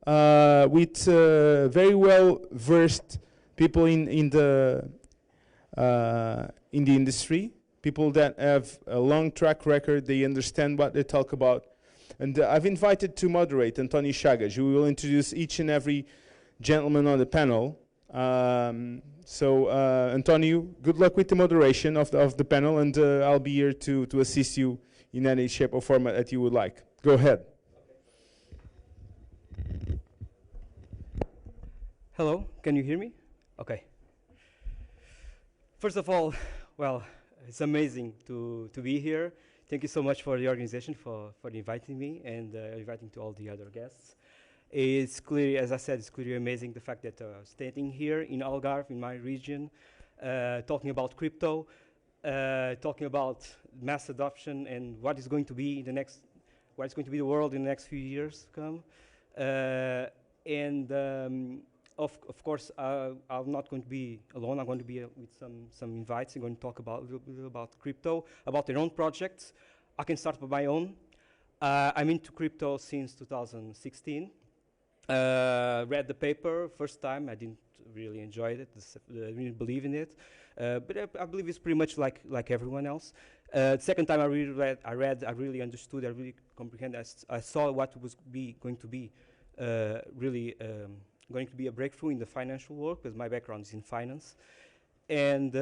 with very well versed people in the industry, people that have a long track record. They understand what they talk about, and I've invited to moderate António Chagas, who will introduce each and every gentleman on the panel. António, good luck with the moderation of the panel, and I'll be here to assist you in any shape or format that you would like. Go ahead. Hello, can you hear me? Okay. First of all, well, it's amazing to be here. Thank you so much for the organization for inviting me and inviting to all the other guests. It's clearly, as I said, it's clearly amazing the fact that standing here in Algarve, in my region, talking about crypto, talking about mass adoption and what is going to be what is going to be the world in the next few years to come. Of course, I'm not going to be alone. I'm going to be with some invites. I'm going to talk a little bit about crypto, about their own projects. I can start with my own. I'm into crypto since 2016. Read the paper first time. I didn't really enjoy it. I didn't believe in it. But I believe it's pretty much like everyone else. The second time I really understood. I really comprehended. I saw what was going to be really. Going to be a breakthrough in the financial world, because my background is in finance. And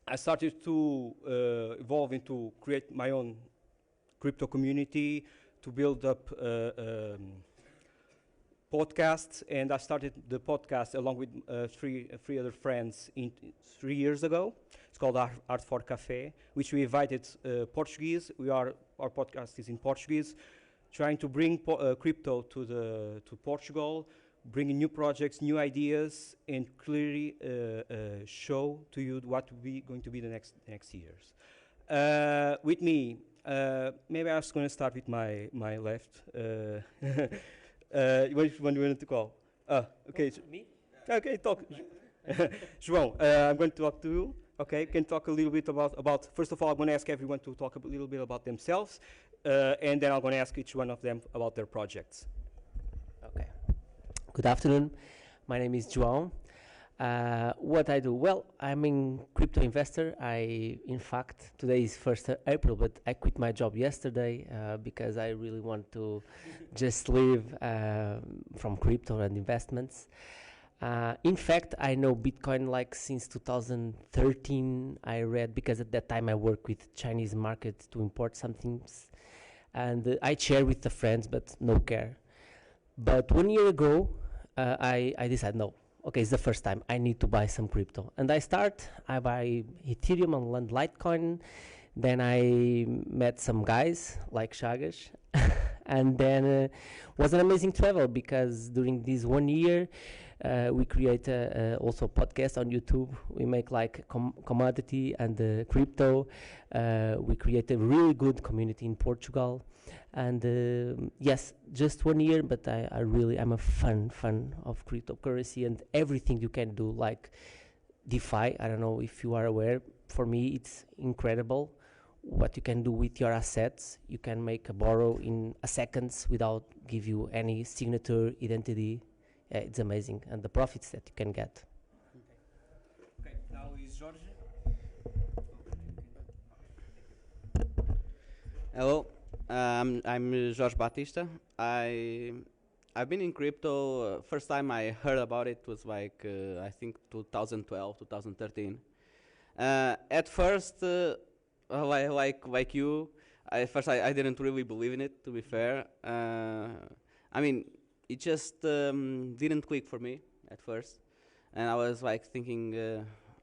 I started to evolve into create my own crypto community, to build up podcasts. And I started the podcast along with three other friends 3 years ago. It's called Art for Café, which we invited Portuguese. Our podcast is in Portuguese, trying to bring crypto to Portugal, bringing new projects, new ideas, and clearly show to you what will be going to be the next years. With me, maybe I was going to start with my left. Which one do you want to call? Okay. Me? Okay, talk. João, I'm going to talk to you. Okay, can talk a little bit about. First of all, I'm going to ask everyone to talk a little bit about themselves. And then I'm going to ask each one of them about their projects. Okay. Good afternoon. My name is João. What I do? Well, I'm a crypto investor. In fact, today is 1st April, but I quit my job yesterday because I really want to just live from crypto and investments. In fact, I know Bitcoin like since 2013. I read, because at that time I worked with Chinese market to import some things. And I share with the friends, but no care. But 1 year ago, I decided, no, okay, it's the first time I need to buy some crypto. And I buy Ethereum and Litecoin. Then I met some guys like Chagas. And then was an amazing travel, because during this 1 year, we create also a podcast on YouTube. We make like commodity and crypto. We create a really good community in Portugal. And yes, just 1 year, but I'm a fan of cryptocurrency and everything you can do, like DeFi. I don't know if you are aware. For me, it's incredible what you can do with your assets. You can make a borrow in a seconds without give you any signature identity. It's amazing, and the profits that you can get. Okay, now is Jorge. Hello, I'm Jorge Batista. I've been in crypto. First time I heard about it was like I think 2012, 2013. At first, like you, at first I didn't really believe in it. To be fair, I mean, it just didn't click for me at first, and I was like thinking,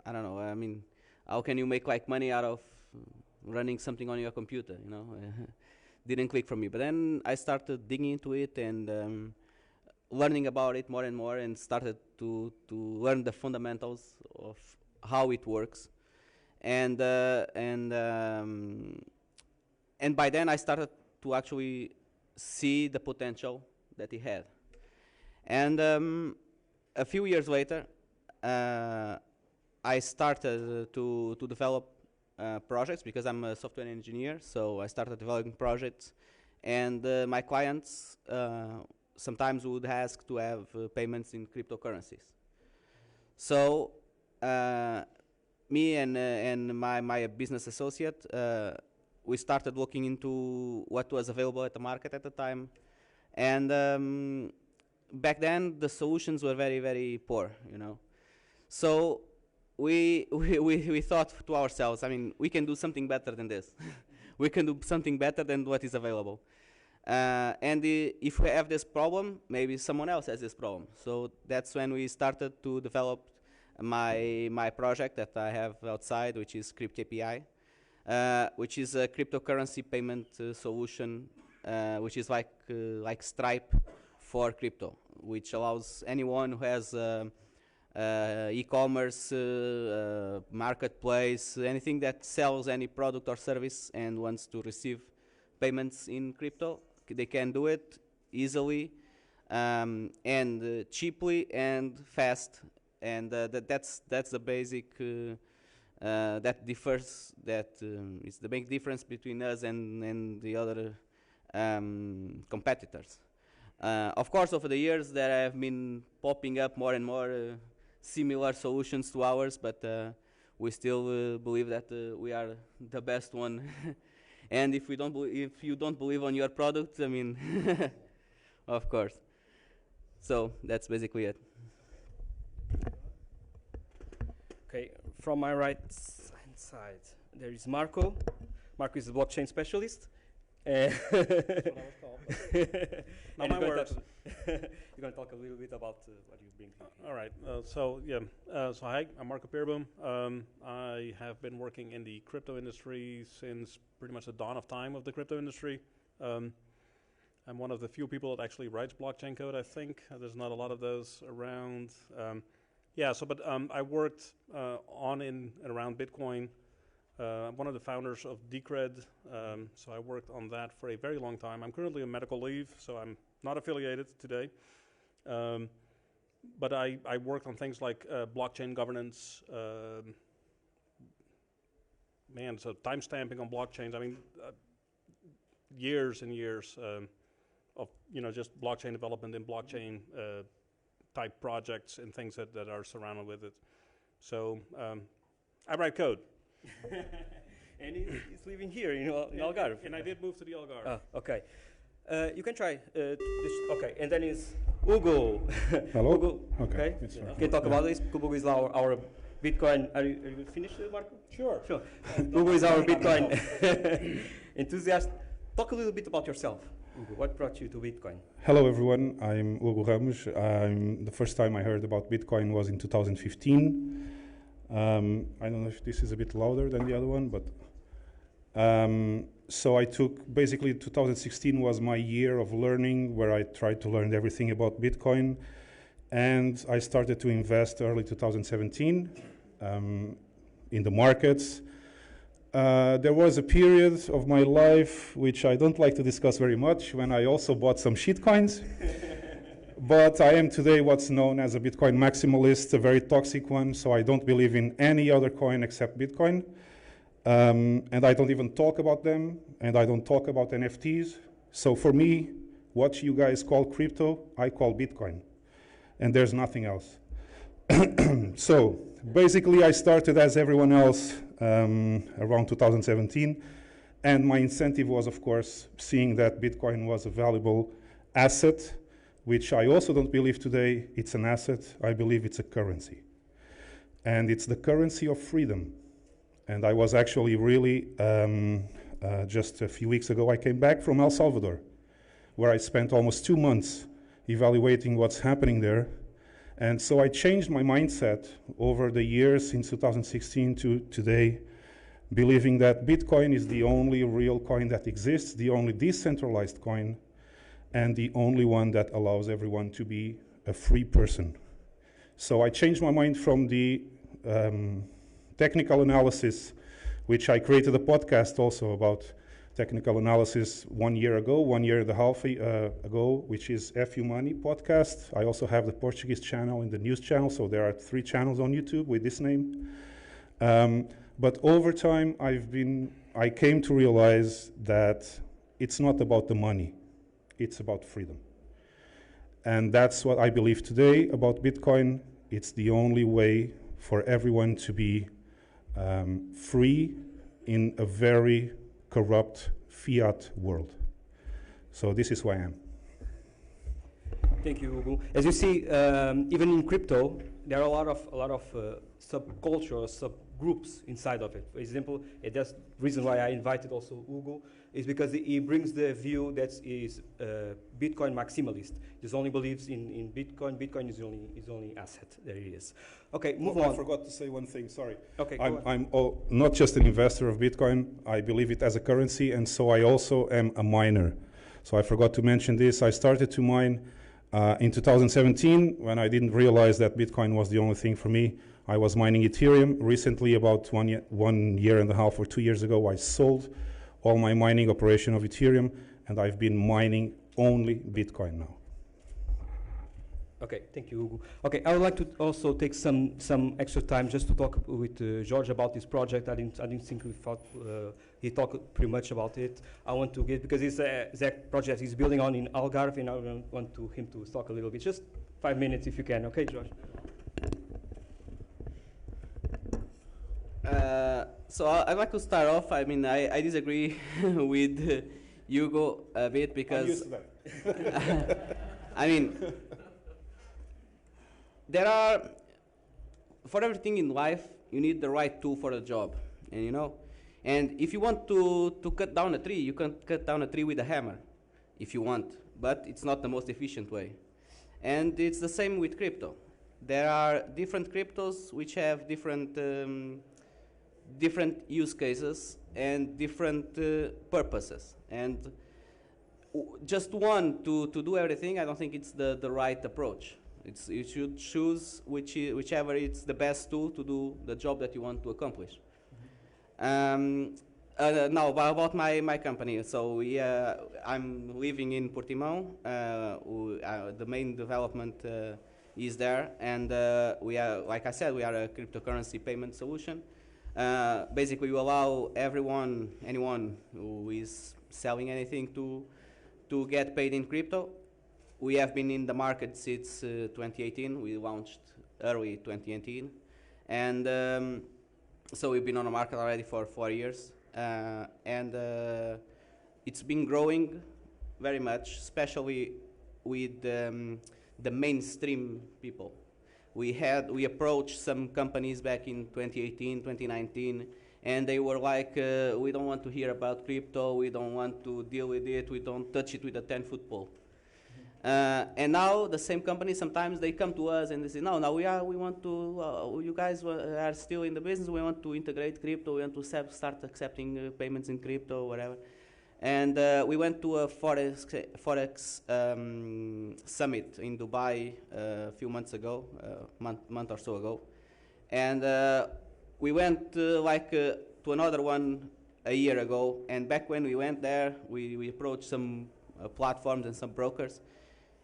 I don't know. I mean, how can you make like money out of running something on your computer? You know, didn't click for me. But then I started digging into it and learning about it more and more, and started to learn the fundamentals of how it works, and by then I started to actually see the potential that it had. And a few years later, I started to develop projects, because I'm a software engineer. So I started developing projects, and my clients sometimes would ask to have payments in cryptocurrencies. So me and my business associate, we started looking into what was available at the market at the time, and back then the solutions were very, very poor, you know. So we thought to ourselves, I mean, we can do something better than this. We can do something better than what is available. If we have this problem, maybe someone else has this problem. So that's when we started to develop my project that I have outside, which is Crypt API, which is a cryptocurrency payment solution, which is like Stripe for crypto, which allows anyone who has e-commerce, marketplace, anything that sells any product or service and wants to receive payments in crypto, they can do it easily and cheaply and fast. And that's the basic that differs. That is the big difference between us and the other competitors. Of course, over the years there have been popping up more and more similar solutions to ours, but we still believe that we are the best one. And if you don't believe on your product, I mean, of course. So that's basically it. Okay, from my right hand side, there is Marco. Marco is a blockchain specialist. That's what I was called. Not my words. You're going to talk a little bit about what you bring. All right. So hi, I'm Marco Peerboom. I have been working in the crypto industry since pretty much the dawn of time of the crypto industry. I'm one of the few people that actually writes blockchain code, I think. There's not a lot of those around. I worked on in and around Bitcoin. I'm one of the founders of Decred, so I worked on that for a very long time. I'm currently on medical leave, so I'm not affiliated today. But I worked on things like blockchain governance, so timestamping on blockchains. I mean, years and years of just blockchain development and blockchain type projects and things that are surrounded with it. So I write code. And he's living here in Algarve. And I did move to the Algarve. Okay. You can try this. Okay, and then is Hugo. Hello. Hugo. Okay. Can talk about this? Hugo is our Bitcoin. Are you finished, Marco? Sure. Hugo is our Bitcoin enthusiast. Talk a little bit about yourself. Hugo, what brought you to Bitcoin? Hello, everyone. I'm Hugo Ramos. The first time I heard about Bitcoin was in 2015. I don't know if this is a bit louder than the other one, but so I took, basically 2016 was my year of learning, where I tried to learn everything about Bitcoin, and I started to invest early 2017 in the markets. There was a period of my life which I don't like to discuss very much, when I also bought some shitcoins. But I am today what's known as a Bitcoin maximalist, a very toxic one, so I don't believe in any other coin except Bitcoin. And I don't even talk about them, and I don't talk about NFTs. So for me, what you guys call crypto, I call Bitcoin. And there's nothing else. So basically I started as everyone else around 2017. And my incentive was, of course, seeing that Bitcoin was a valuable asset, which I also don't believe today it's an asset. I believe it's a currency. And it's the currency of freedom. And I was actually really, just a few weeks ago, I came back from El Salvador, where I spent almost 2 months evaluating what's happening there. And so I changed my mindset over the years since 2016 to today, believing that Bitcoin is the only real coin that exists, the only decentralized coin, and the only one that allows everyone to be a free person. So I changed my mind from the technical analysis, which I created a podcast also about technical analysis 1 year ago, 1 year and a half ago, which is FU Money podcast. I also have the Portuguese channel and the news channel, so there are 3 channels on YouTube with this name. But over time, I came to realize that it's not about the money. It's about freedom. And that's what I believe today about Bitcoin. It's the only way for everyone to be free in a very corrupt fiat world. So this is who I am. Thank you, Hugo. As you see, even in crypto, there are a lot of subculture, subgroups inside of it. For example, that's the reason why I invited also Hugo, is because he brings the view that is Bitcoin maximalist. He only believes in Bitcoin. Bitcoin is the only asset there is. Okay, move on. I forgot to say one thing, sorry. Okay, I'm not just an investor of Bitcoin, I believe it as a currency, and so I also am a miner. So I forgot to mention this. I started to mine in 2017 when I didn't realize that Bitcoin was the only thing for me. I was mining Ethereum. Recently, about 1 year and a half or 2 years ago, I sold all my mining operation of Ethereum, and I've been mining only Bitcoin now. Okay, thank you, Hugo. Okay, I would like to also take some extra time just to talk with George about this project. I didn't think he talked pretty much about it. I want to get, because it's that project he's building on in Algarve, and I want him to talk a little bit. Just 5 minutes if you can. Okay, George. So I'd like to start off. I mean, I disagree with Hugo a bit because I'm used to that. I mean, there are, for everything in life, you need the right tool for the job, and if you want to cut down a tree, you can cut down a tree with a hammer, if you want, but it's not the most efficient way. And it's the same with crypto. There are different cryptos which have different use cases and different purposes, and just one to do everything, I don't think it's the right approach. You should choose whichever is the best tool to do the job that you want to accomplish. Now about my company. So I'm living in Portimão. The main development is there, and we are, like I said, we are a cryptocurrency payment solution. Basically, you allow anyone who is selling anything to get paid in crypto. We have been in the market since 2018. We launched early 2018. And so we've been on the market already for 4 years. And it's been growing very much, especially with the mainstream people. We approached some companies back in 2018, 2019, and they were like, we don't want to hear about crypto, we don't want to deal with it, we don't touch it with a 10-foot pole. And now the same companies, sometimes they come to us and they say, no, we want to, you guys are still in the business, we want to integrate crypto, we want to start accepting payments in crypto, whatever. And we went to a Forex summit in Dubai a few months ago, month or so ago. And we went to another one a year ago. And back when we went there, we approached some platforms and some brokers.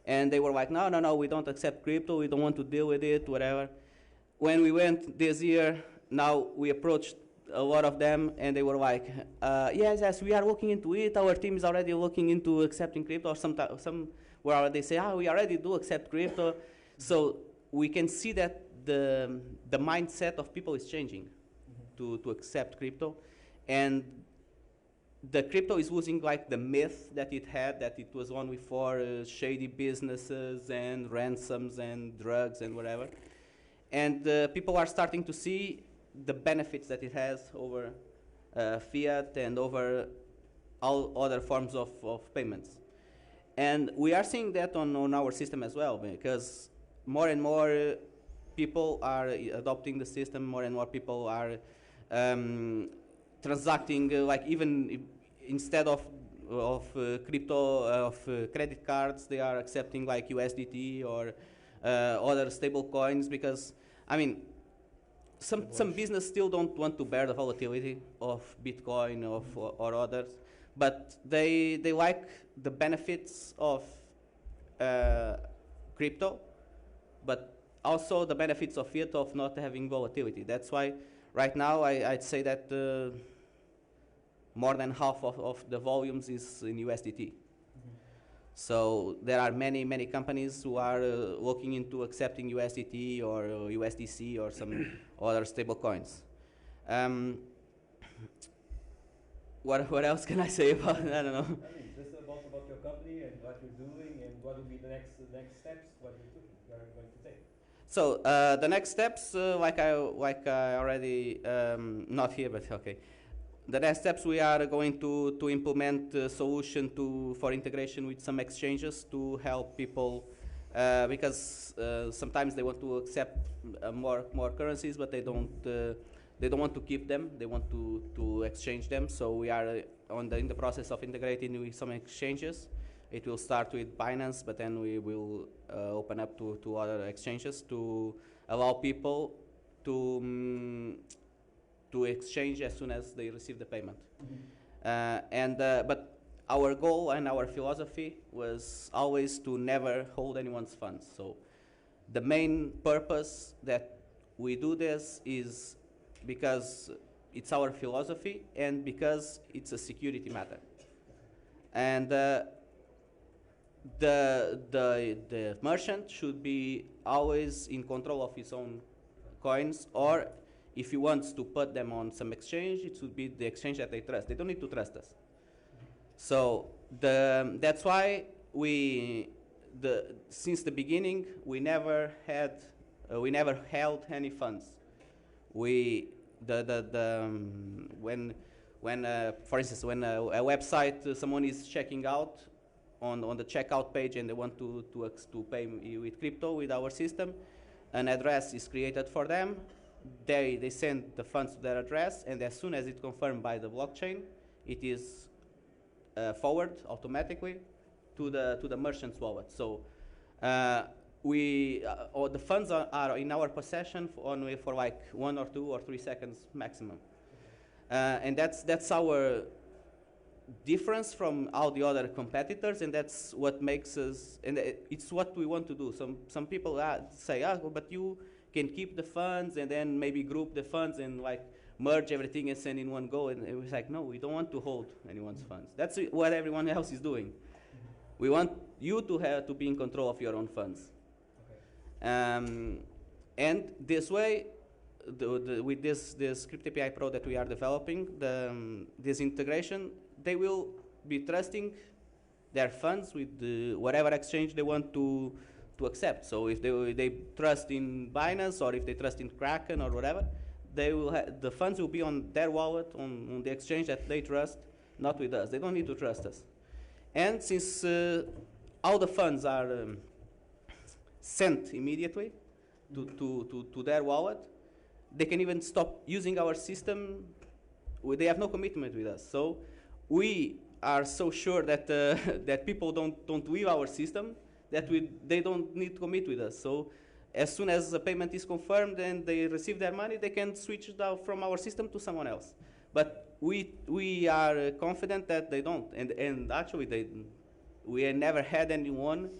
And they were like, no, we don't accept crypto, we don't want to deal with it, whatever. When we went this year, now we approached a lot of them, and they were like, yes, we are looking into it, our team is already looking into accepting crypto, or some where they say, we already do accept crypto. So we can see that the mindset of people is changing to accept crypto. And the crypto is losing like the myth that it had, that it was only for shady businesses and ransoms and drugs and whatever. And people are starting to see the benefits that it has over fiat and over all other forms of payments. And we are seeing that on our system as well, because more and more people are adopting the system, more and more people are transacting, like even instead of crypto, of credit cards, they are accepting like USDT or other stable coins, because, I mean, some business still don't want to bear the volatility of Bitcoin or others, but they like the benefits of crypto, but also the benefits of fiat of not having volatility. That's why right now I'd say that more than half of the volumes is in USDT. So there are many companies who are looking into accepting USDT or USDC or some other stable coins. What else can I say about it? I don't know. I mean, just about your company and what you're doing and what will be the next steps, what you're going to take. So the next steps, like I already not here, but okay. The next steps, we are going to implement a solution for integration with some exchanges to help people because sometimes they want to accept more currencies, but they don't want to keep them. They want to exchange them. So we are in the process of integrating with some exchanges. It will start with Binance, but then we will open up to other exchanges to allow people to exchange as soon as they receive the payment. But our goal and our philosophy was always to never hold anyone's funds. So the main purpose that we do this is because it's our philosophy and because it's a security matter. And the merchant should be always in control of his own coins, or if he wants to put them on some exchange, it should be the exchange that they trust. They don't need to trust us. So that's why since the beginning, we never held any funds. For instance, when a website, someone is checking out on the checkout page and they want to pay with crypto with our system, an address is created for them. They send the funds to their address, and as soon as it's confirmed by the blockchain, it is forwarded automatically to the merchant's wallet. So the funds are in our possession only for like 1 or 2 or 3 seconds maximum, and that's our difference from all the other competitors, and that's what makes us. And it's what we want to do. Some people say, but you can keep the funds and then maybe group the funds and like merge everything and send in one go. And it was like, no, we don't want to hold anyone's funds. That's what everyone else is doing. We want you to be in control of your own funds. Okay. And this way, with this Script API Pro that we are developing, this integration, they will be trusting their funds with whatever exchange they want to accept. So if they trust in Binance, or if they trust in Kraken or whatever, the funds will be on their wallet, on the exchange that they trust, not with us. They don't need to trust us. And since all the funds are sent immediately to their wallet, they can even stop using our system. They have no commitment with us. So we are so sure that that people don't leave our system, that they don't need to commit with us. So as soon as the payment is confirmed and they receive their money, they can switch from our system to someone else. But we are confident that they don't. And actually, we never had anyone.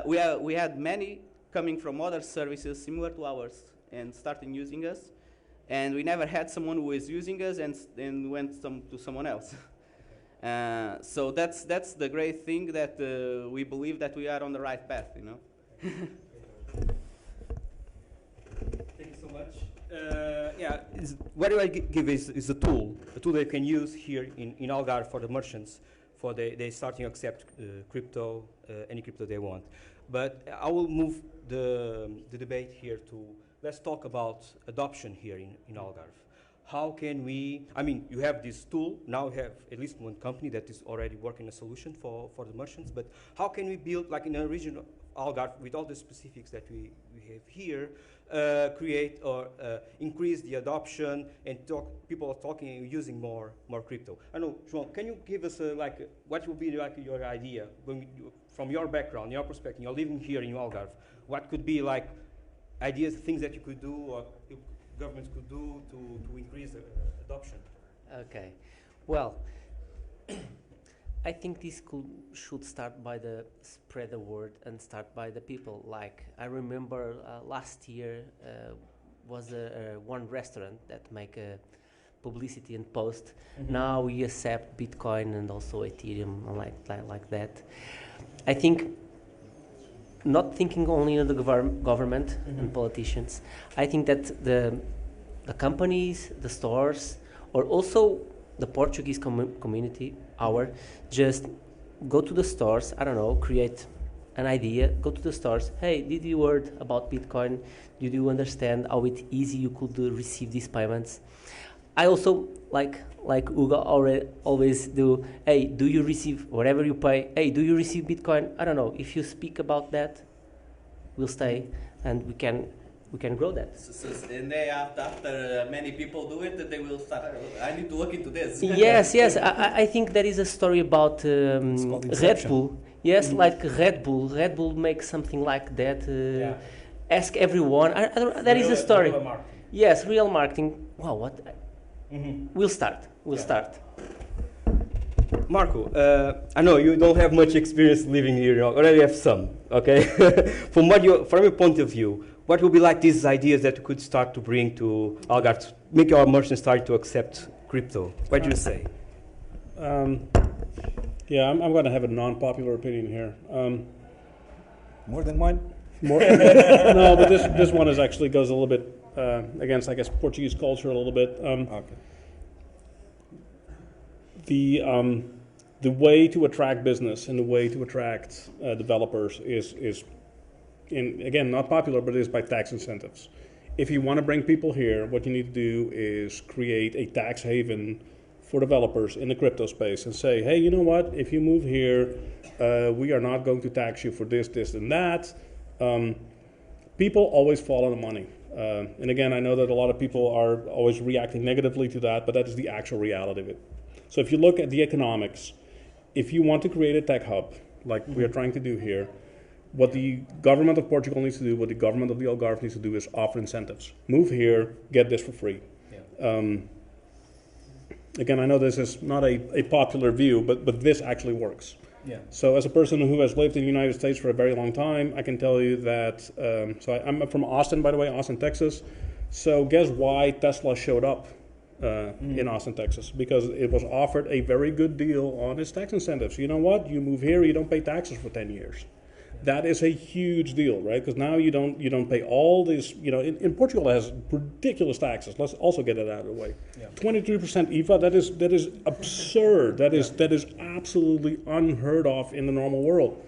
We had many coming from other services similar to ours and starting using us. And we never had someone who is using us and went to someone else. So that's the great thing, that we believe that we are on the right path, you know. Thank you so much. What do I give is a tool they can use here in Algarve for the merchants, for they starting to accept crypto, any crypto they want. But I will move the debate here to, let's talk about adoption here in Algarve. How can we, I mean, you have this tool, now you have at least one company that is already working a solution for the merchants, but how can we build, like in a region of Algarve, with all the specifics that we have here, create or increase the adoption and people are talking and using more crypto? I know, João, can you give us what will be like your idea, from your background, your perspective, you're living here in Algarve, what could be like ideas, things that you could do or governments could do to increase adoption? Okay, well, I think this should start by the spread the word and start by the people. Like I remember last year was one restaurant that make publicity and post. Now we accept Bitcoin and also Ethereum and like that. I think not thinking only on the government and politicians. I think that the companies, the stores, or also the Portuguese community, just go to the stores, I don't know, create an idea, go to the stores, hey, did you heard about Bitcoin? Did you understand how it's easy you could receive these payments? I also, like Hugo always do, hey, do you receive, whatever you pay, hey, do you receive Bitcoin? I don't know, if you speak about that, we'll stay and we can grow that. And they after many people do it, they will start, I need to look into this. Yes, I think there is a story about Red Bull. Yes, like Red Bull. Red Bull makes something like that. Ask everyone. There is a story. Real marketing. Yes, real marketing. Wow, what? We'll start. Marco, I know you don't have much experience living here, you already have some, okay? From your point of view, what would be like these ideas that you could start to bring to Algarve, to make our merchants start to accept crypto? What do you say? Yeah, I'm going to have a non-popular opinion here. More than mine? No, but this one actually goes a little bit against, I guess, Portuguese culture a little bit. Okay. The way to attract business and the way to attract developers is again, not popular, but it is by tax incentives. If you want to bring people here, what you need to do is create a tax haven for developers in the crypto space and say, hey, you know what? If you move here, we are not going to tax you for this, and that. People always fall on the money. And again, I know that a lot of people are always reacting negatively to that, but that is the actual reality of it. So if you look at the economics, if you want to create a tech hub, like we are trying to do here, what the government of Portugal needs to do, what the government of the Algarve needs to do is offer incentives. Move here, get this for free. Yeah. Again, I know this is not a popular view, but this actually works. Yeah. So as a person who has lived in the United States for a very long time, I can tell you that, I'm from Austin, by the way, Austin, Texas. So guess why Tesla showed up in Austin, Texas? Because it was offered a very good deal on its tax incentives. You know what? You move here, you don't pay taxes for 10 years. That is a huge deal, right? Because now you don't pay all these, in Portugal it has ridiculous taxes. Let's also get it out of the way. 23% IVA, that is absurd. That is absolutely unheard of in the normal world.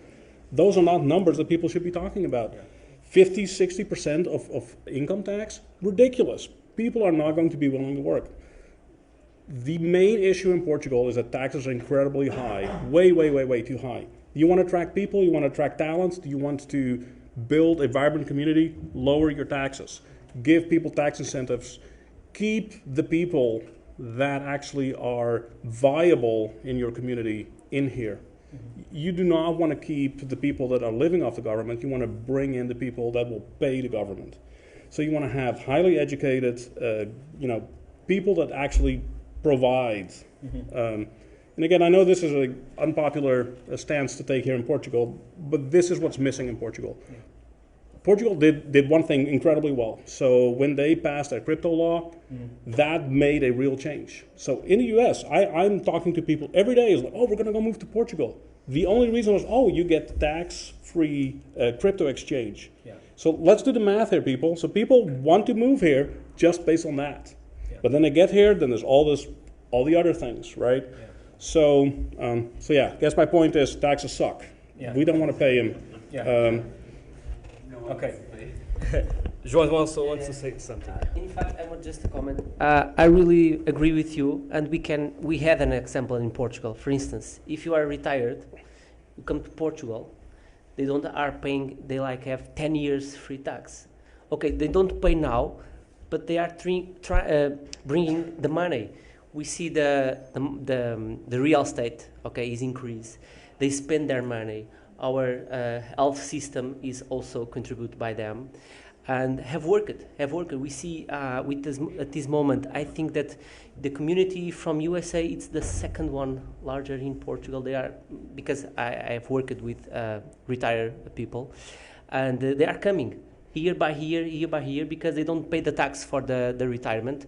Those are not numbers that people should be talking about. 50, 60% of income tax, ridiculous. People are not going to be willing to work. The main issue in Portugal is that taxes are incredibly high, way too high. You want to attract people, you want to attract talents, do you want to build a vibrant community? Lower your taxes. Give people tax incentives. Keep the people that actually are viable in your community in here. You do not want to keep the people that are living off the government. You want to bring in the people that will pay the government. So you want to have highly educated, people that actually provide. And again, I know this is an unpopular stance to take here in Portugal, but this is what's missing in Portugal. Yeah. Portugal did one thing incredibly well. So when they passed a crypto law, that made a real change. So in the US, I'm talking to people every day, is like, oh, we're going to go move to Portugal. The only reason was, oh, you get tax-free crypto exchange. Yeah. So let's do the math here, people. So people want to move here just based on that. Yeah. But then they get here, then there's all the other things, right? Yeah. So yeah, I guess my point is taxes suck. Yeah. We don't want to pay them. Yeah. Okay. João also wants to say something. In fact, I want just to comment. I really agree with you, and we had an example in Portugal. For instance, if you are retired, you come to Portugal, they have 10 years free tax. Okay, they don't pay now, but they are bringing the money. We see the real estate, is increased. They spend their money. Our health system is also contributed by them, and have worked. We see at this moment, I think that the community from USA, it's the second one larger in Portugal. They are, because I have worked with retired people, and they are coming year by year, because they don't pay the tax for the retirement.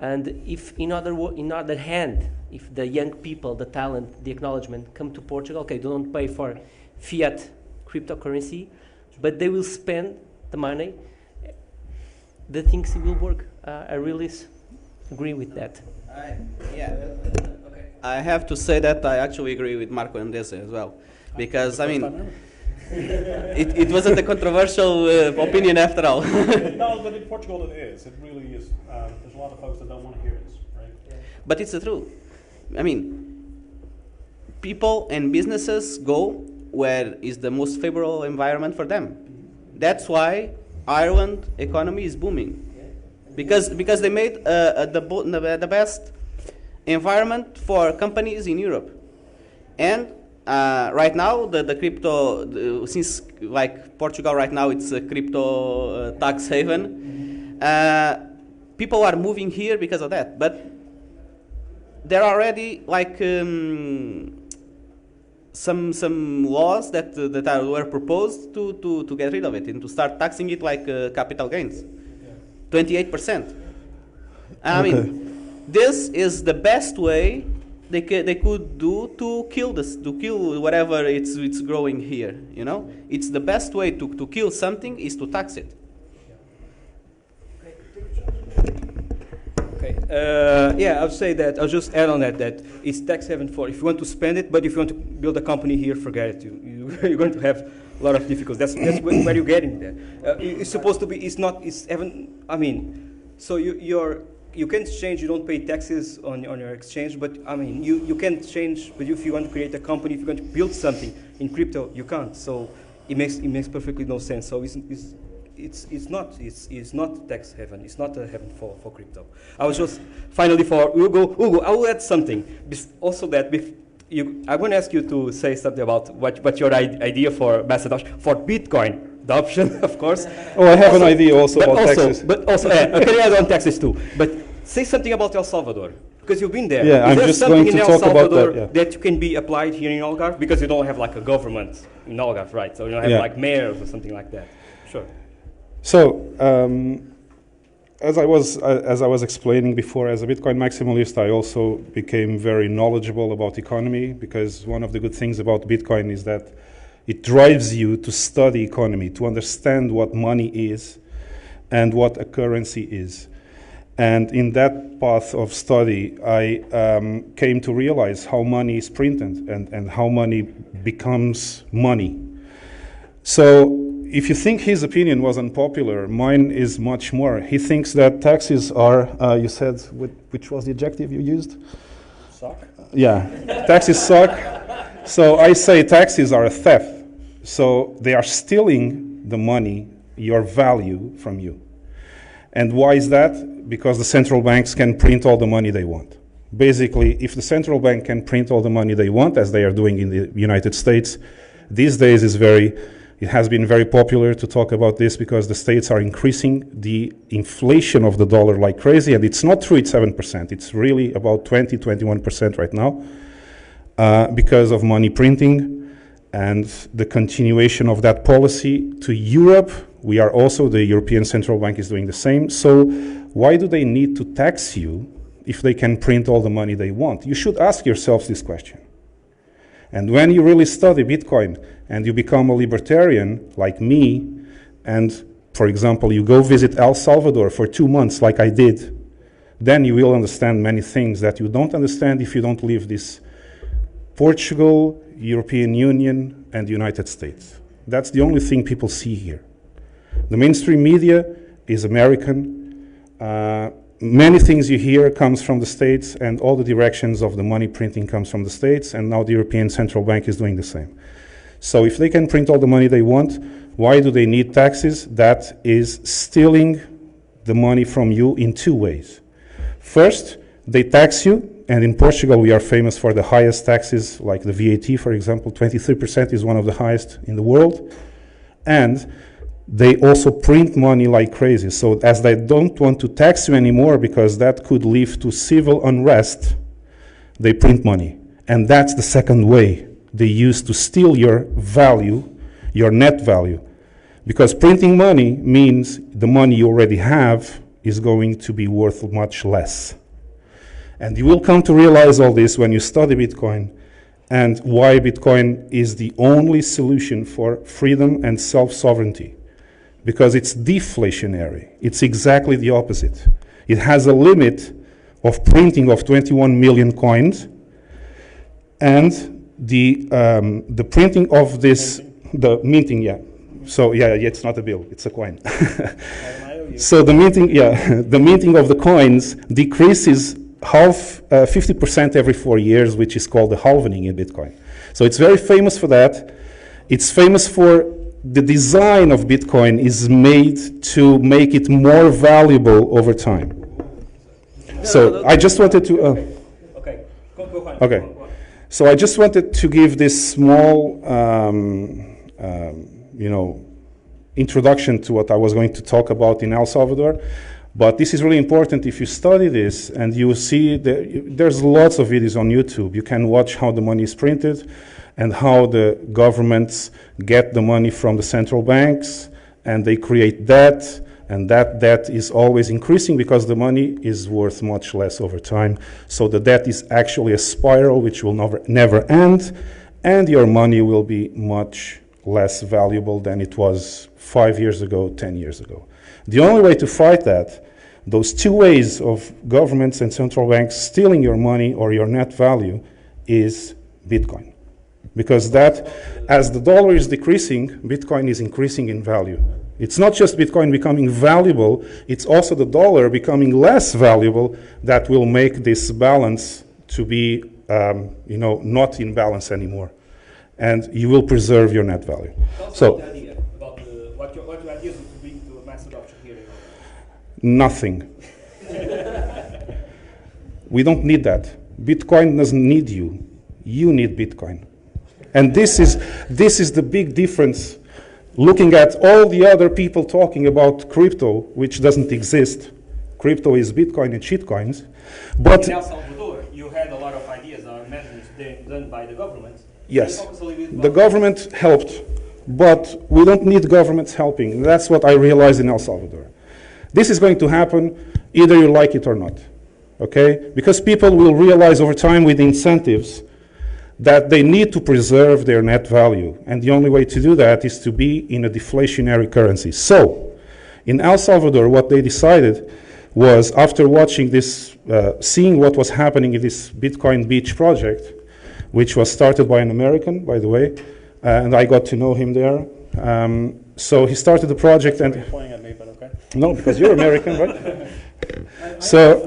And if in other hand, if the young people, the talent, the acknowledgement come to Portugal, okay, they don't pay for fiat cryptocurrency, but they will spend the money, the things will work. I really agree with that. I have to say that I actually agree with Marco and Dese as well, because I mean, it wasn't a controversial opinion after all. No, but in Portugal it is. It really is. There's a lot of folks that don't want to hear this, right? But it's the truth. I mean, people and businesses go where is the most favorable environment for them. That's why Ireland economy is booming, because they made the best environment for companies in Europe. And right now, the crypto, since like Portugal right now, it's a crypto tax haven, people are moving here because of that. But there are already like some laws that were proposed to get rid of it and to start taxing it like capital gains, 28%. I mean, this is the best way they could do to kill whatever it's growing here. You know, it's the best way to kill something is to tax it. Okay. Yeah, I would say that I'll just add on that it's tax haven for if you want to spend it, but if you want to build a company here, forget it. You're going to have a lot of difficulties. That's where you're getting there. It's supposed to be. It's not. It's haven't. I mean, so you can change. You don't pay taxes on your exchange, but I mean, you can change. But if you want to create a company, if you want to build something in crypto, you can't. So it makes perfectly no sense. So it's not tax haven. It's not a heaven for crypto. I was just finally for Hugo. Hugo, I will add something. Also that I'm going to ask you to say something about what your idea for mass adoption for Bitcoin adoption, of course. Oh, I have an idea also about taxes. But also, okay, add on taxes too. But say something about El Salvador, because you've been there. Yeah, I'm just going to talk about that. Yeah. That can be applied here in Algarve, because you don't have like a government in Algarve, right? So you don't have like mayors or something like that. Sure. So, as I was explaining before, as a Bitcoin maximalist, I also became very knowledgeable about economy, because one of the good things about Bitcoin is that it drives you to study economy, to understand what money is and what a currency is. And in that path of study, I came to realize how money is printed and how money becomes money. So if you think his opinion was unpopular, mine is much more. He thinks that taxes are, you said, which was the adjective you used? Suck? Yeah, taxes suck. So I say taxes are a theft. So they are stealing the money, your value, from you. And why is that? Because the central banks can print all the money they want. Basically, if the central bank can print all the money they want, as they are doing in the United States, these days it has been very popular to talk about this, because the states are increasing the inflation of the dollar like crazy, and it's not true it's 7%. It's really about 20, 21% right now, because of money printing and the continuation of that policy to Europe. We are also, the European Central Bank is doing the same. So why do they need to tax you if they can print all the money they want? You should ask yourselves this question. And when you really study Bitcoin and you become a libertarian like me, and for example, you go visit El Salvador for 2 months like I did, then you will understand many things that you don't understand if you don't live this Portugal, European Union, and United States. That's the only thing people see here. The mainstream media is American. Many things you hear comes from the States, and all the directions of the money printing comes from the States, and now the European Central Bank is doing the same. So if they can print all the money they want, why do they need taxes? That is stealing the money from you in 2 ways. First, they tax you, and in Portugal we are famous for the highest taxes, like the VAT, for example. 23% is one of the highest in the world. And they also print money like crazy. So as they don't want to tax you anymore, because that could lead to civil unrest, they print money. And that's the second way they use to steal your value, your net value. Because printing money means the money you already have is going to be worth much less. And you will come to realize all this when you study Bitcoin and why Bitcoin is the only solution for freedom and self-sovereignty. Because it's deflationary. It's exactly the opposite. It has a limit of printing of 21 million coins, and the printing of this, the minting, yeah. So yeah, it's not a bill, it's a coin. So the minting, yeah, the minting of the coins decreases 50% every 4 years, which is called the halvening in Bitcoin. So it's very famous for that. It's famous for the design of Bitcoin is made to make it more valuable over time. So I just wanted to. Okay, go on. Okay. So I just wanted to give this small, introduction to what I was going to talk about in El Salvador. But this is really important. If you study this and you see there's lots of videos on YouTube. You can watch how the money is printed and how the governments get the money from the central banks, and they create debt, and that debt is always increasing because the money is worth much less over time. So the debt is actually a spiral which will never end, and your money will be much less valuable than it was 5 years ago, 10 years ago. The only way to fight that, those two ways of governments and central banks stealing your money or your net value, is Bitcoin. Because that, as the dollar is decreasing, Bitcoin is increasing in value. It's not just Bitcoin becoming valuable, it's also the dollar becoming less valuable that will make this balance to be, not in balance anymore. And you will preserve your net value. So, the idea about what your ideas would bring to mass adoption here nothing. We don't need that. Bitcoin doesn't need you. You need Bitcoin. And this is the big difference. Looking at all the other people talking about crypto, which doesn't exist. Crypto is Bitcoin and shitcoins. But in El Salvador, you had a lot of ideas on measures done by the government. yes, the government helped, but we don't need governments helping. That's what I realized in El Salvador. This is going to happen either you like it or not, okay? Because people will realize over time with incentives that they need to preserve their net value. And the only way to do that is to be in a deflationary currency. So, in El Salvador, what they decided was, after watching this, seeing what was happening in this Bitcoin Beach project, which was started by an American, by the way, and I got to know him there. So he started the project and... You're pointing at me, but okay. No, because you're American, right?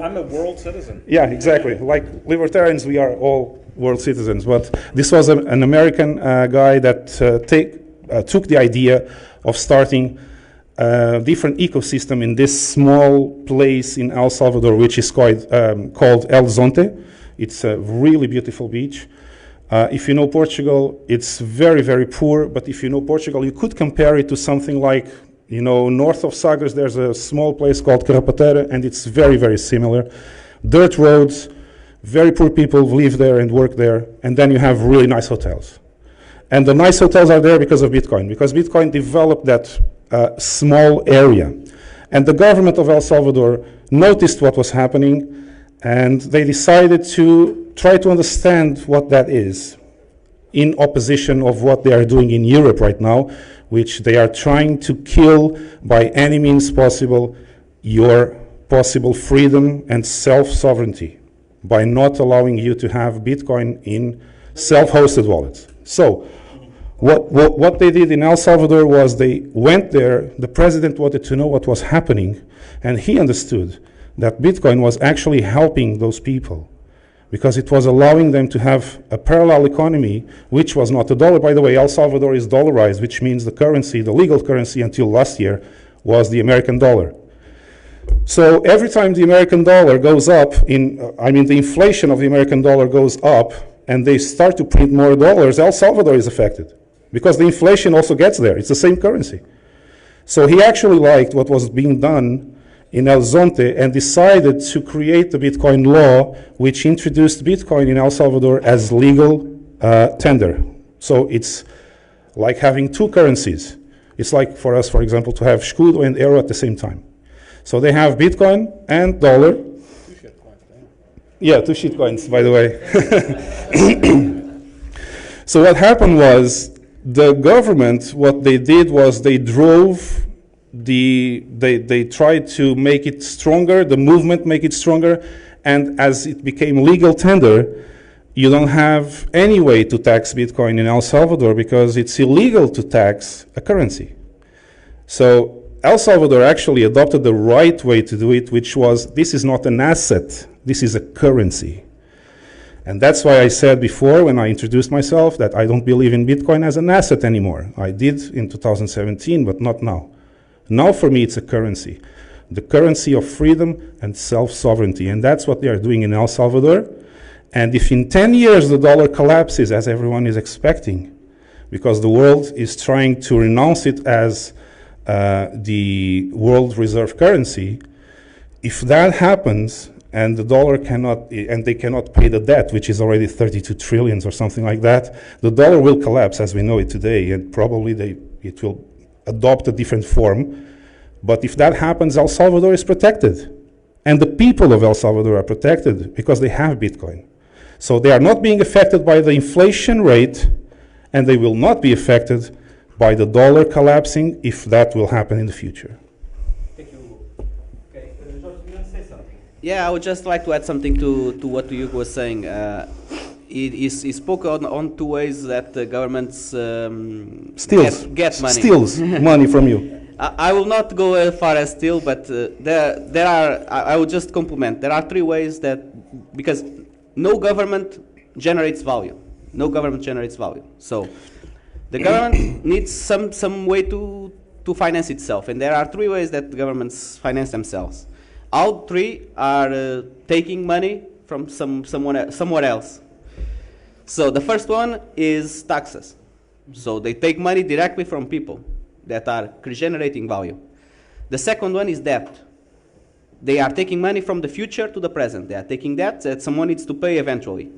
I'm a world citizen. Yeah, exactly. Like libertarians, we are all world citizens. But this was an American guy that took the idea of starting a different ecosystem in this small place in El Salvador, which is called El Zonte. It's a really beautiful beach. If you know Portugal, it's very, very poor. But if you know Portugal, you could compare it to something like, north of Sagres, there's a small place called Carrapateira, and it's very, very similar. Dirt roads, very poor people live there and work there, and then you have really nice hotels. And the nice hotels are there because of Bitcoin, because Bitcoin developed that small area. And the government of El Salvador noticed what was happening, and they decided to try to understand what that is, in opposition of what they are doing in Europe right now, which they are trying to kill by any means possible your possible freedom and self-sovereignty by not allowing you to have Bitcoin in self-hosted wallets. So what they did in El Salvador was they went there, the president wanted to know what was happening, and he understood that Bitcoin was actually helping those people because it was allowing them to have a parallel economy, which was not a dollar. By the way, El Salvador is dollarized, which means the currency, the legal currency until last year, was the American dollar. So every time the American dollar goes up, the inflation of the American dollar goes up, and they start to print more dollars, El Salvador is affected, because the inflation also gets there. It's the same currency. So he actually liked what was being done in El Zonte and decided to create the Bitcoin law, which introduced Bitcoin in El Salvador as legal tender. So it's like having two currencies. It's like for us, for example, to have escudo and euro at the same time. So they have Bitcoin and dollar. Yeah, 2 shitcoins, by the way. So what happened was the government, what they did was they drove they tried to make it stronger, the movement make it stronger, and as it became legal tender, you don't have any way to tax Bitcoin in El Salvador because it's illegal to tax a currency. So El Salvador actually adopted the right way to do it, which was, this is not an asset, this is a currency. And that's why I said before, when I introduced myself, that I don't believe in Bitcoin as an asset anymore. I did in 2017, but not now. Now for me, it's a currency. The currency of freedom and self-sovereignty. And that's what they are doing in El Salvador. And if in 10 years the dollar collapses, as everyone is expecting, because the world is trying to renounce it as the world reserve currency, if that happens, and the dollar cannot, and they cannot pay the debt, which is already 32 trillions or something like that, the dollar will collapse as we know it today, and probably it will adopt a different form. But if that happens, El Salvador is protected. And the people of El Salvador are protected because they have Bitcoin. So they are not being affected by the inflation rate, and they will not be affected by the dollar collapsing if that will happen in the future. Thank you, Hugo. Okay, George, you want to say something? Yeah, I would just like to add something to what Hugo was saying. He spoke on 2 ways that the governments get money. Steals money from you. I will not go as far as steal, but there are, I will just complement. There are 3 ways that, because no government generates value. No government generates value. So the government needs some way to finance itself. And there are 3 ways that governments finance themselves. All 3 are taking money from somewhere else. So the first one is taxes. So they take money directly from people that are generating value. The second one is debt. They are taking money from the future to the present. They are taking debt that someone needs to pay eventually.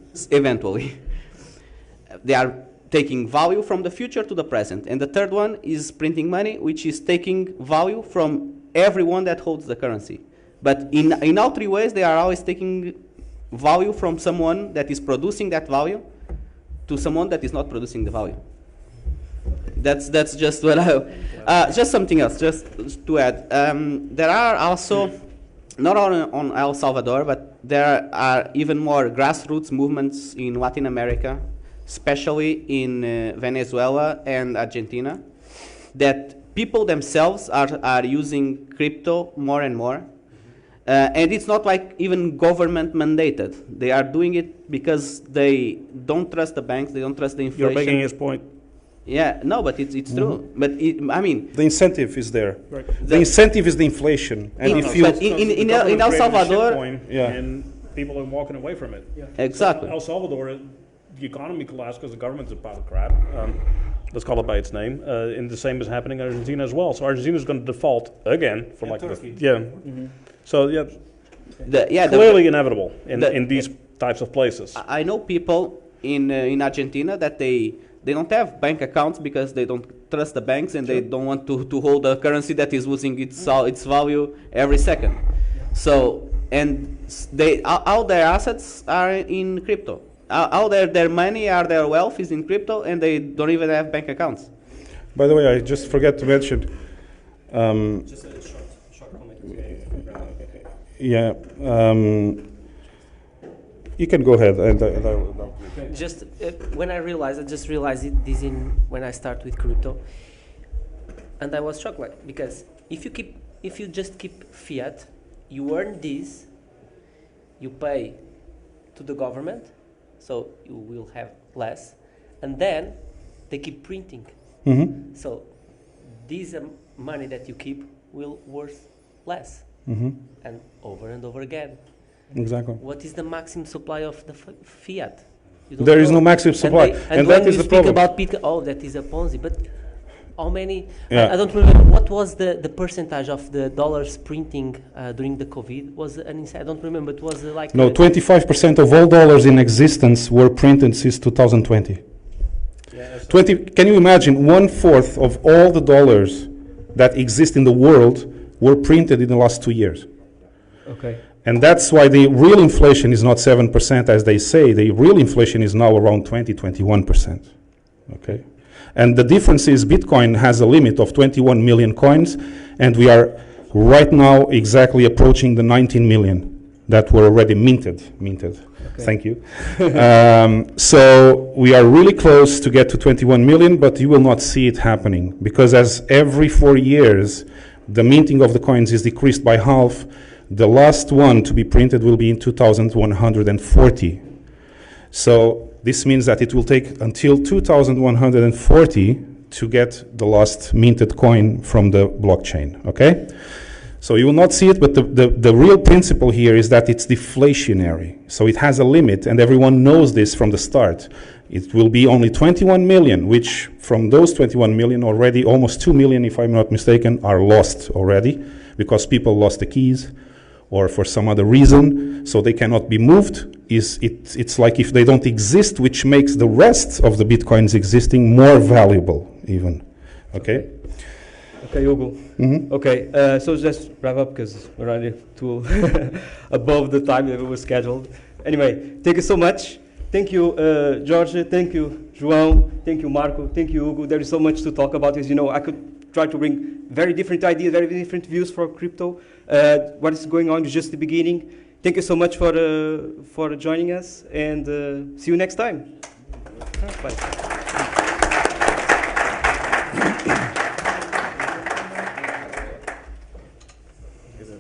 They are taking value from the future to the present. And the third one is printing money, which is taking value from everyone that holds the currency. But in all 3 ways, they are always taking value from someone that is producing that value to someone that is not producing the value. That's just what just something else, just to add. There are also, not only on El Salvador, but there are even more grassroots movements in Latin America, especially in Venezuela and Argentina, that people themselves are using crypto more and more. And it's not like even government mandated. They are doing it because they don't trust the banks, they don't trust the inflation. You're making his point. Yeah, no, but it's true. But I mean, the incentive is there. Right. The incentive is the inflation. And if you, but in El Salvador, yeah, and people are walking away from it. Yeah. exactly. El Salvador, the economy collapsed because the government's a pile of crap. Let's call it by its name. And the same is happening in Argentina as well. So Argentina is going to default again for like Turkey. So yeah, The clearly inevitable in these types of places. I know people in Argentina that they don't have bank accounts because they don't trust the banks and they don't want to hold a currency that is losing its value every second. So, and all their assets are in crypto. All their money, their wealth is in crypto, and they don't even have bank accounts. by the way, I just forgot to mention, Just a short comment. yeah, you can go ahead. And I will. Just when I just realized this when I start with crypto, and I was shocked, like, because if you just keep fiat, you earn this, you pay to the government, so you will have less, and then they keep printing. Mm-hmm. So this money that you keep will worth less, Mm-hmm. and over again. Exactly. What is the maximum supply of the fiat? You don't There is know. no maximum supply, and when that is you the speak problem. about Bitcoin, oh, that is a Ponzi. But how many? Yeah. I don't remember what was the percentage of the dollars printing during the COVID. Was an inside? I don't remember. It was like No, 25% of all dollars in existence were printed since 2020. Can you imagine 1/4 of all the dollars that exist in the world were printed in the last 2 years. Okay. And that's why the real inflation is not 7% as they say. The real inflation is now around 21%. Okay? And the difference is Bitcoin has a limit of 21 million coins, and we are right now exactly approaching the 19 million that were already minted. Okay. Thank you. So we are really close to get to 21 million, but you will not see it happening because as every 4 years, the minting of the coins is decreased by half. The last one to be printed will be in 2140. So this means that it will take until 2140 to get the last minted coin from the blockchain, okay? So you will not see it, but the real principle here is that it's deflationary. So it has a limit, and everyone knows this from the start. It will be only 21 million, which from those 21 million already, almost 2 million, if I'm not mistaken, are lost already because people lost the keys or for some other reason, so they cannot be moved. It's like if they don't exist, which makes the rest of the Bitcoins existing more valuable even, okay? Okay, Hugo. Mm-hmm. Okay, so just wrap up because we're already too above the time that was scheduled. Anyway, thank you so much. Thank you, Jorge. Thank you, João. Thank you, Marco. Thank you, Hugo. There is so much to talk about. As you know, I could try to bring very different ideas, very different views for crypto. What is going on is just the beginning. Thank you so much for joining us, and see you next time. Bye.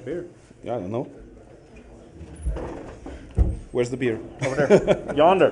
Beer. Yeah, I don't know. Where's the beer? Over there. Yonder.